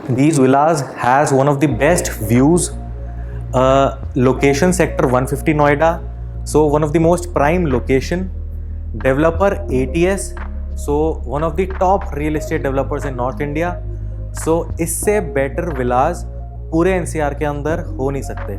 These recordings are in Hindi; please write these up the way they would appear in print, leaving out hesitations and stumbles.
These villas has one of the best views. Location sector 150 Noida. So one of the most prime location. Developer ATS. So one of the top real estate developers in North India. So इससे better villas पूरे NCR के अंदर हो नहीं सकते.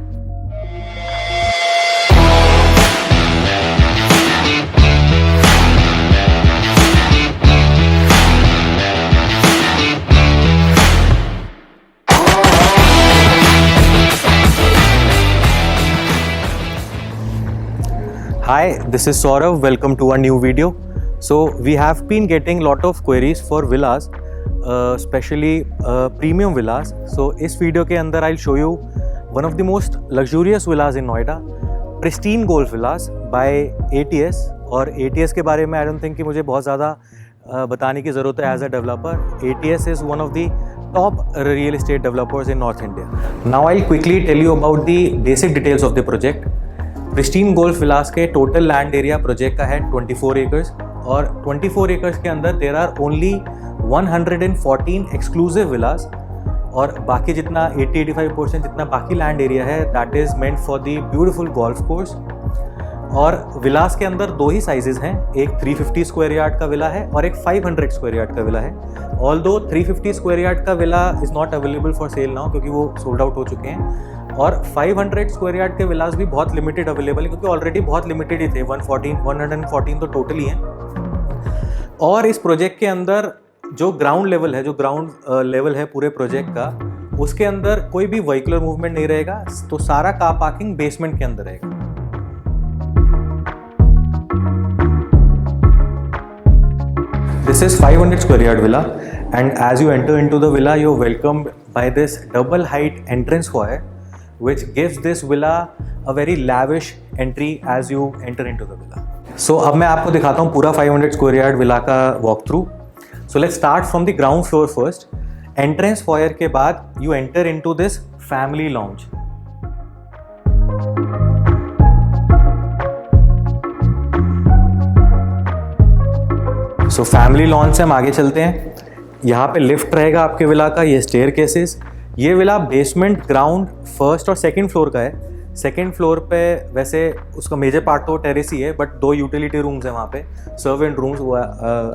Hi, this is Saurav. Welcome to our new video. So we have been getting lot of queries for villas, especially premium villas. So इस वीडियो के अंदर I'll show you one of the most luxurious villas in Noida, pristine golf villas by ATS. और ATS के बारे में I don't think कि मुझे बहुत ज़्यादा बताने की ज़रूरत है as a developer. ATS is one of the top real estate developers in North India. Now I'll quickly tell you about the basic details of the project. Pristine Golf Villas के टोटल लैंड एरिया प्रोजेक्ट का है 24 एकर्स और 24 एकर्स के अंदर देयर आर ओनली 114 एक्सक्लूसिव विलास और बाकी जितना 80-85% जितना बाकी लैंड एरिया है that is meant for the beautiful golf course. और विलास के अंदर दो ही साइजेस हैं, एक 350 स्क्वायर यार्ड का विला है और एक 500 स्क्वायर यार्ड का विला है। ऑल्दो 350 स्क्वायर यार्ड का villa is not available for sale now क्योंकि वो सोल्ड आउट हो चुके हैं और 500 स्क्वायर यार्ड के विलास भी बहुत लिमिटेड अवेलेबल है क्योंकि ऑलरेडी बहुत लिमिटेड ही थे, 114 तो टोटल ही हैं। और इस प्रोजेक्ट के अंदर जो ग्राउंड लेवल है पूरे प्रोजेक्ट का, उसके अंदर कोई भी व्हीकलर मूवमेंट नहीं रहेगा, तो सारा कार पार्किंग बेसमेंट के अंदर रहेगा। This is 500 square yard villa and as you enter into the villa you're welcomed by this double height entrance foyer which gives this villa a very lavish entry as you enter into the villa. So अब मैं आपको दिखाता हूँ पूरा 500 square yard villa का walk through. So let's start from the ground floor first. Entrance foyer के बाद you enter into this family lounge. So family lawn से हम आगे चलते हैं। यहाँ पे लिफ्ट रहेगा आपके विला का, ये स्टेयर केसेस। ये विला बेसमेंट, ग्राउंड, फर्स्ट और सेकंड फ्लोर का है। सेकंड फ्लोर पे वैसे उसका मेजर पार्ट तो टेरेस ही है बट दो यूटिलिटी रूम्स हैं वहाँ पे, servant rooms,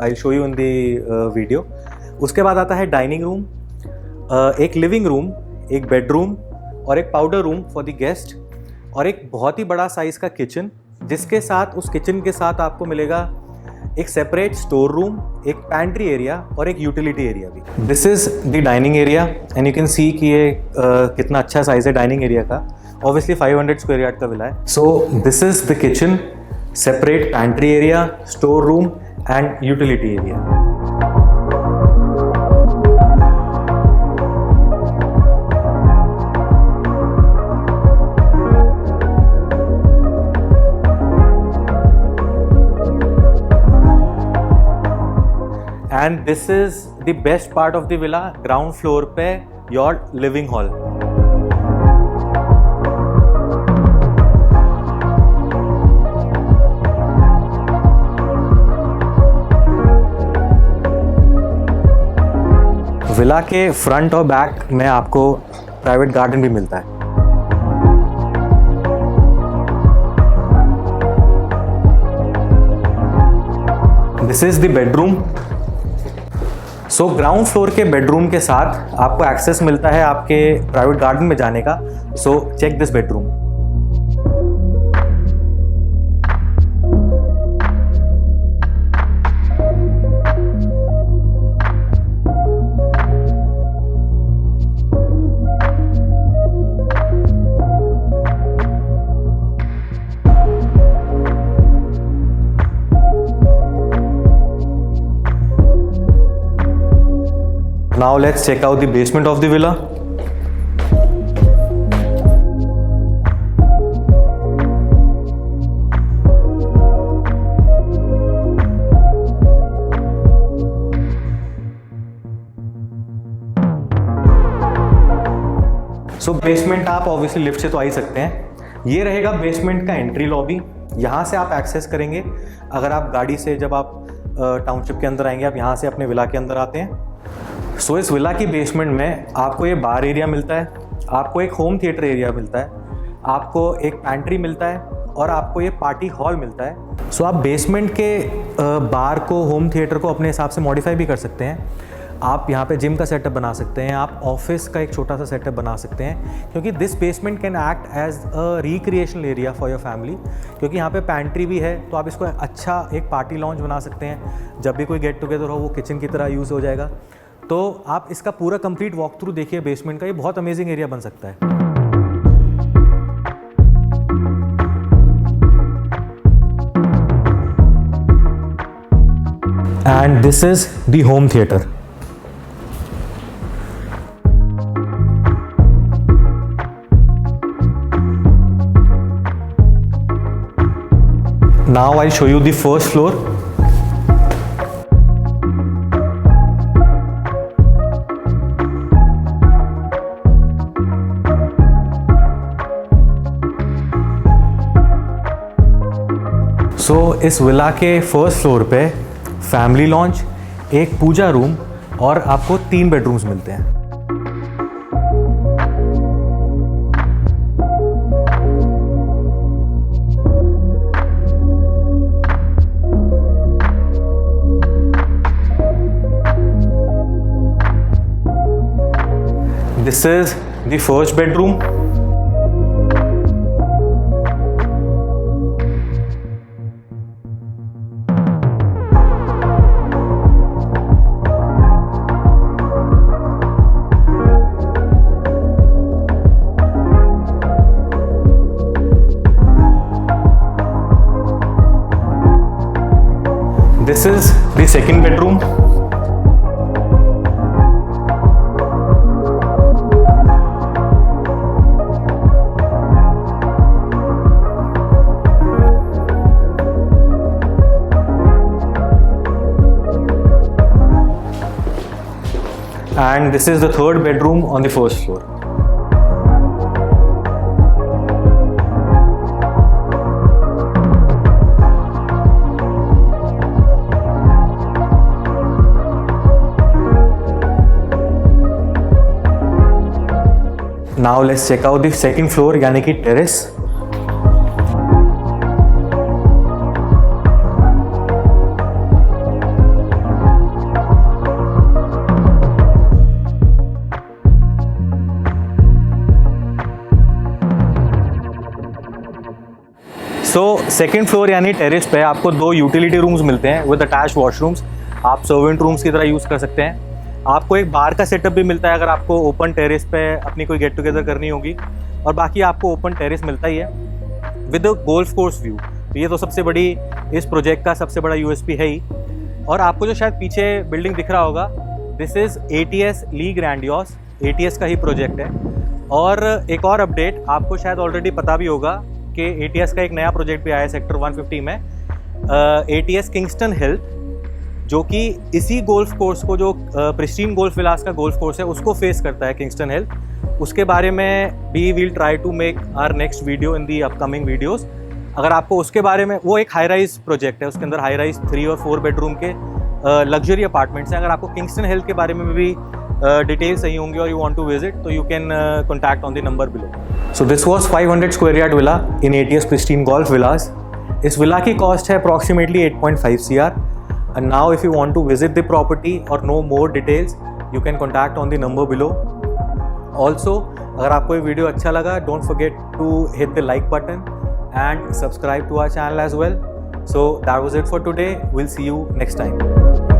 I show you in the video. उसके बाद आता है डाइनिंग रूम, एक लिविंग रूम, एक बेडरूम और एक powder room for the guest और एक बहुत ही बड़ा साइज़ का किचन, जिसके साथ उस किचन के साथ आपको मिलेगा एक सेपरेट स्टोर रूम, एक पैंट्री एरिया और एक यूटिलिटी एरिया भी। This is the dining area and you can see कि ये कितना अच्छा साइज़ है डाइनिंग एरिया का। ऑब्वियसली 500 स्क्वायर यार्ड का विला है। So this is the kitchen, separate pantry area, store room and utility area. And this is the best part of the villa, ground floor पे your living hall. विला के फ्रंट और बैक में आपको प्राइवेट गार्डन भी मिलता है। This is the bedroom. So ground floor के बेडरूम के साथ आपको एक्सेस मिलता है आपके प्राइवेट गार्डन में जाने का। So check this bedroom. Now let's check out the basement of the villa. So basement आप ऑब्वियसली लिफ्ट से तो आ ही सकते हैं। ये रहेगा बेसमेंट का एंट्री लॉबी, यहाँ से आप एक्सेस करेंगे। अगर आप गाड़ी से जब आप टाउनशिप के अंदर आएंगे, आप यहाँ से अपने विला के अंदर आते हैं। सो इस विला की बेसमेंट में आपको ये बार एरिया मिलता है, आपको एक होम थिएटर एरिया मिलता है, आपको एक पैंट्री मिलता है और आपको ये पार्टी हॉल मिलता है। सो आप बेसमेंट के बार को, होम थिएटर को अपने हिसाब से मॉडिफाई भी कर सकते हैं। आप यहाँ पे जिम का सेटअप बना सकते हैं, आप ऑफिस का एक छोटा सा सेटअप बना सकते हैं, क्योंकि this basement can act as a recreational area for your family. क्योंकि यहाँ पे पैंट्री भी है, तो आप इसको अच्छा एक पार्टी लॉन्च बना सकते हैं। जब भी कोई गेट टुगेदर हो वो किचन की तरह यूज़ हो जाएगा। तो आप इसका पूरा कंप्लीट वॉक थ्रू देखिए बेसमेंट का, ये बहुत अमेजिंग एरिया बन सकता है। And this is the home theatre. Now I'll show you the first floor. So इस विला के फर्स्ट फ्लोर पे फैमिली लॉन्च, एक पूजा रूम और आपको 3 बेडरूम्स मिलते हैं। This is the first bedroom. This is the second bedroom. And this is the third bedroom on the first floor. Now let's check out the second floor, यानी कि टेरेस। सो सेकेंड फ्लोर यानी टेरेस पे आपको 2 यूटिलिटी रूम्स मिलते हैं विद अटैच्ड वॉशरूम्स। आप सर्वेंट रूम्स की तरह यूज़ कर सकते हैं। आपको एक बार का सेटअप भी मिलता है अगर आपको ओपन टेरेस पे अपनी कोई गेट टुगेदर करनी होगी, और बाकी आपको ओपन टेरेस मिलता ही है विद गोल्फ कोर्स व्यू। तो ये तो सबसे बड़ी इस प्रोजेक्ट का सबसे बड़ा यूएसपी है ही। और आपको जो शायद पीछे बिल्डिंग दिख रहा होगा, this is ATS Le Grandiose, ATS का ही प्रोजेक्ट है। और एक और अपडेट, आपको शायद ऑलरेडी पता भी होगा कि ATS का एक नया प्रोजेक्ट भी आया है सेक्टर 150 में, ATS किंगस्टन हिल, जो कि इसी गोल्फ कोर्स को, जो प्रिस्टीन गोल्फ विलास का गोल्फ कोर्स है, उसको फेस करता है किंगस्टन हिल। उसके बारे में भी we'll try to make our next video in the upcoming videos. अगर आपको उसके बारे में, वो एक हाई राइज प्रोजेक्ट है, उसके अंदर हाई राइज 3 और 4 बेडरूम के लग्जरी अपार्टमेंट्स हैं। अगर आपको किंगस्टन हिल के बारे में भी डिटेल्स चाहिए होंगी और यू वांट टू विजिट, तो you can contact on the number below. So this was 500 square yard villa in ATS Pristine Golf Villas. इस विला की कॉस्ट है approximately 8.5 CR। And now if you want to visit the property or know more details, you can contact on the number below. Also, अगर आपको ये वीडियो अच्छा लगा, don't forget to hit the like button and subscribe to our channel as well. So that was it for today. We'll see you next time.